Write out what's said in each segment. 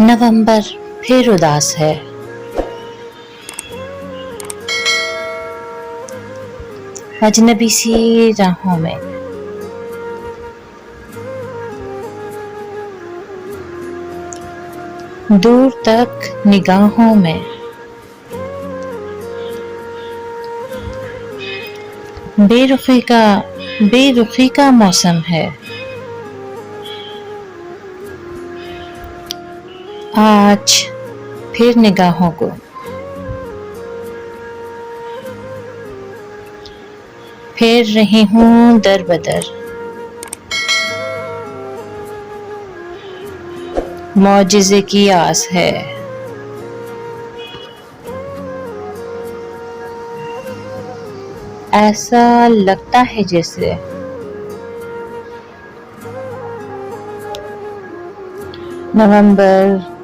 नवंबर फिर उदास है। अजनबी सी राहों में दूर तक निगाहों में बेरुखी का मौसम है। आज फिर निगाहों को फेर रही हूँ दर बदर। मौजिज़े की आस है। ऐसा लगता है जैसे नवंबर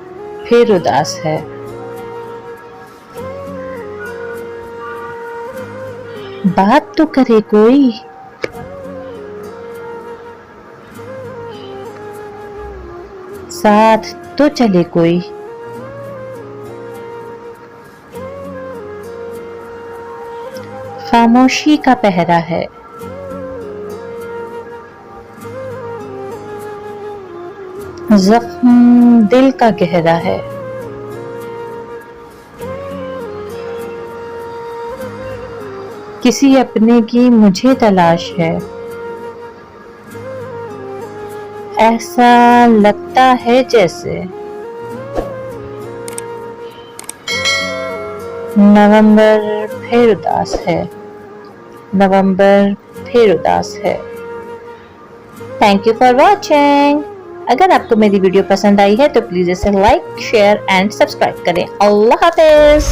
फिर उदास है। बात तो करे कोई। साथ तो चले कोई। खामोशी का पहरा है। जख्म दिल का गहरा है। किसी अपने की मुझे तलाश है। ऐसा लगता है जैसे नवंबर फिर उदास है। नवंबर फिर उदास है। Thank you for watching. अगर आपको मेरी वीडियो पसंद आई है तो प्लीज इसे लाइक, शेयर एंड सब्सक्राइब करें। अल्लाह हाफिज।